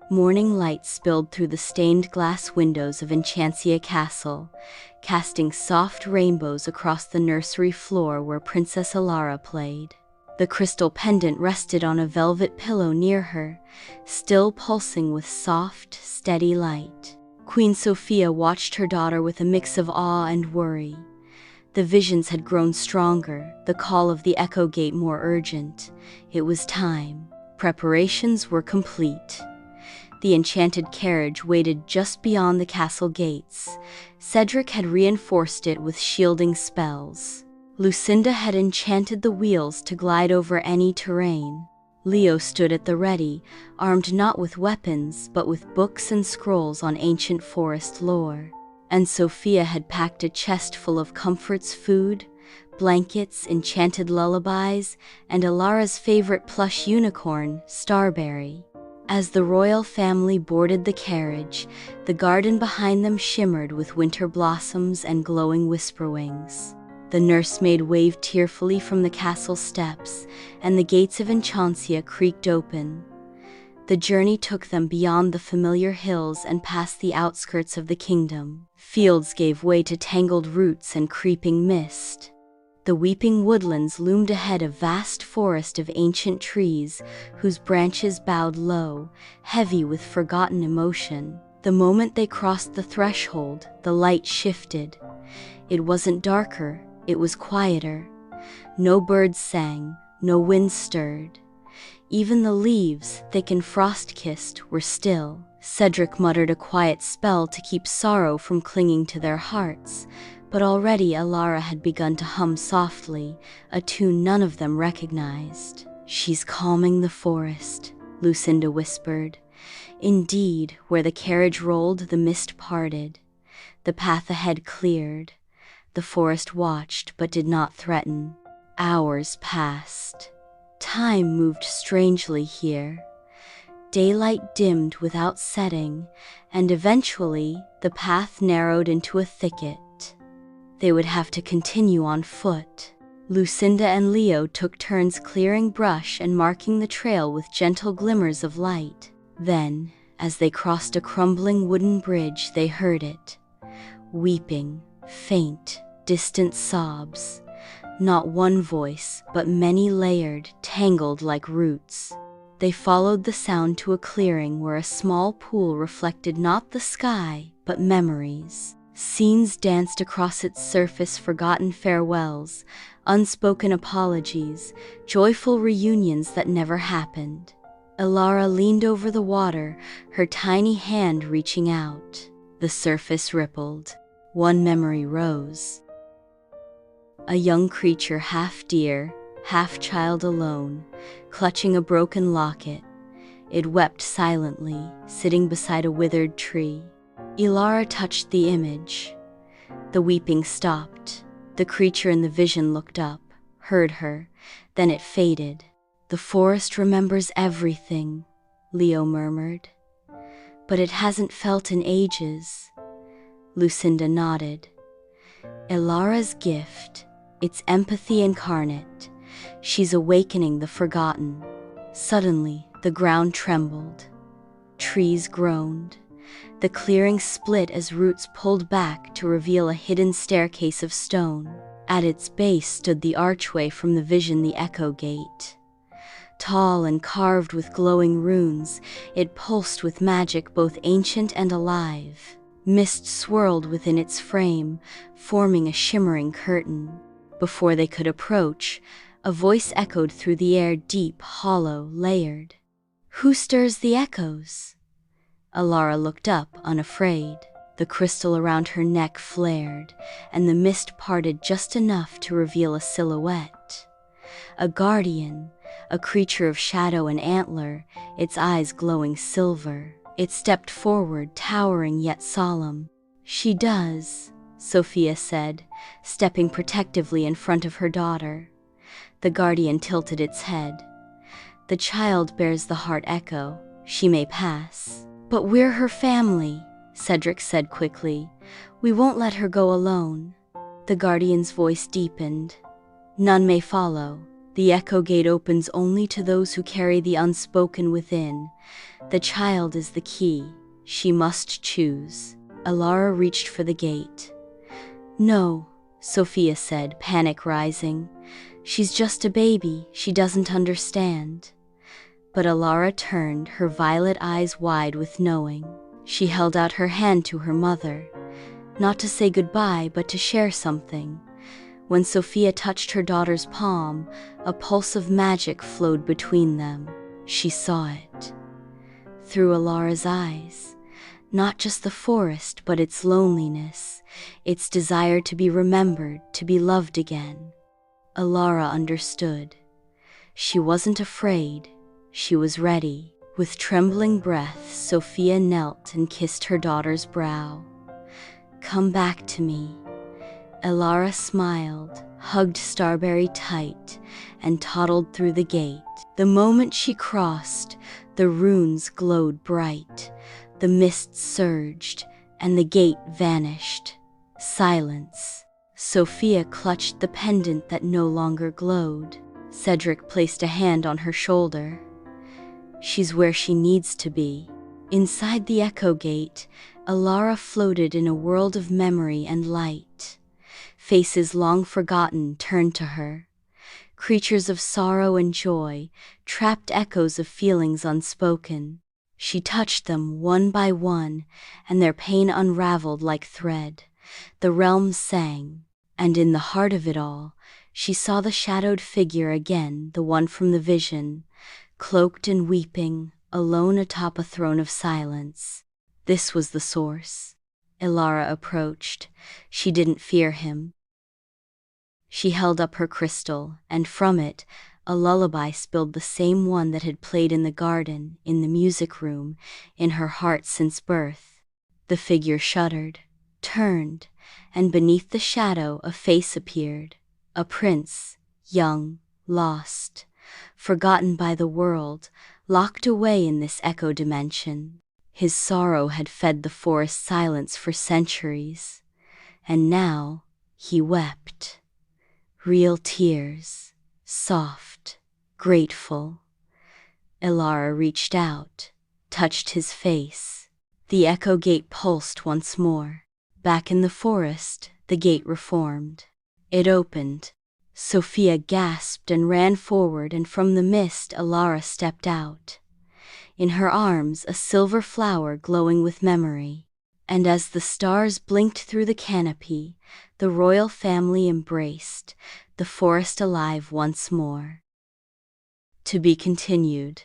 Morning light spilled through the stained glass windows of Enchanted Castle, casting soft rainbows across the nursery floor where Princess Elara played. The crystal pendant rested on a velvet pillow near her, still pulsing with soft, steady light. Queen Sofia watched her daughter with a mix of awe and worry. The visions had grown stronger, the call of the Echo Gate more urgent. It was time. Preparations were complete. The enchanted carriage waited just beyond the castle gates. Cedric had reinforced it with shielding spells. Lucinda had enchanted the wheels to glide over any terrain. Leo stood at the ready, armed not with weapons but with books and scrolls on ancient forest lore. And Sofia had packed a chest full of comforts, food, blankets, enchanted lullabies, and Elara's favorite plush unicorn, Starberry. As the royal family boarded the carriage, the garden behind them shimmered with winter blossoms and glowing whisperwings. The nursemaid waved tearfully from the castle steps, and the gates of Enchanted creaked open. The journey took them beyond the familiar hills and past the outskirts of the kingdom. Fields gave way to tangled roots and creeping mist. The Weeping Woodlands loomed ahead, a vast forest of ancient trees whose branches bowed low, heavy with forgotten emotion. The moment they crossed the threshold, the light shifted. It wasn't darker, it was quieter. No birds sang, no wind stirred. Even the leaves, thick and frost-kissed, were still. Cedric muttered a quiet spell to keep sorrow from clinging to their hearts, but already Elara had begun to hum softly, a tune none of them recognized. "She's calming the forest," Lucinda whispered. Indeed, where the carriage rolled, the mist parted. The path ahead cleared. The forest watched but did not threaten. Hours passed. Time moved strangely here. Daylight dimmed without setting, and eventually the path narrowed into a thicket. They would have to continue on foot. Lucinda and Leo took turns clearing brush and marking the trail with gentle glimmers of light. Then, as they crossed a crumbling wooden bridge, they heard it. Weeping, faint, distant sobs. Not one voice, but many layered, tangled like roots. They followed the sound to a clearing where a small pool reflected not the sky, but memories. Scenes danced across its surface, forgotten farewells, unspoken apologies, joyful reunions that never happened. Elara leaned over the water, her tiny hand reaching out. The surface rippled. One memory rose. A young creature, half deer, half child, alone, clutching a broken locket. It wept silently, sitting beside a withered tree. Elara touched the image. The weeping stopped. The creature in the vision looked up, heard her, then it faded. "The forest remembers everything," Leo murmured. "But it hasn't felt in ages." Lucinda nodded. "Elara's gift, it's empathy incarnate. She's awakening the forgotten." Suddenly, the ground trembled. Trees groaned. The clearing split as roots pulled back to reveal a hidden staircase of stone. At its base stood the archway from the vision, the Echo Gate. Tall and carved with glowing runes, it pulsed with magic both ancient and alive. Mist swirled within its frame, forming a shimmering curtain. Before they could approach, a voice echoed through the air, deep, hollow, layered. "Who stirs the echoes?" Elara looked up, unafraid. The crystal around her neck flared, and the mist parted just enough to reveal a silhouette. A guardian, a creature of shadow and antler, its eyes glowing silver. It stepped forward, towering yet solemn. "She does," Sofia said, stepping protectively in front of her daughter. The guardian tilted its head. "The child bears the heart echo. She may pass." "But we're her family," Cedric said quickly. "We won't let her go alone." The guardian's voice deepened. "None may follow. The echo gate opens only to those who carry the unspoken within. The child is the key. She must choose. Elara reached for the gate. "No," Sofia said, panic rising. "She's just a baby. She doesn't understand." But Elara turned, her violet eyes wide with knowing. She held out her hand to her mother, not to say goodbye, but to share something. When Sofia touched her daughter's palm, a pulse of magic flowed between them. She saw it. Through Elara's eyes. Not just the forest, but its loneliness, its desire to be remembered, to be loved again. Elara understood. She wasn't afraid. She was ready. With trembling breath, Sofia knelt and kissed her daughter's brow. "Come back to me." Elara smiled, hugged Starberry tight, and toddled through the gate. The moment she crossed, the runes glowed bright. The mist surged, and the gate vanished. Silence. Sofia clutched the pendant that no longer glowed. Cedric placed a hand on her shoulder. "She's where she needs to be." Inside the echo gate, Elara floated in a world of memory and light. Faces long forgotten turned to her. Creatures of sorrow and joy, trapped echoes of feelings unspoken. She touched them one by one, and their pain unraveled like thread. The realms sang, and in the heart of it all, she saw the shadowed figure again, the one from the vision, cloaked and weeping, alone atop a throne of silence. This was the source. Elara approached. She didn't fear him. She held up her crystal, and from it, a lullaby spilled, the same one that had played in the garden, in the music room, in her heart since birth. The figure shuddered, turned, and beneath the shadow a face appeared. A prince, young, lost, forgotten by the world, locked away in this echo dimension. His sorrow had fed the forest silence for centuries, and now he wept. Real tears, soft, grateful. Elara reached out, touched his face. The echo gate pulsed once more. Back in the forest, the gate reformed. It opened. Sofia gasped and ran forward, and from the mist Elara stepped out. In her arms a silver flower glowing with memory. And as the stars blinked through the canopy, the royal family embraced, the forest alive once more. To be continued.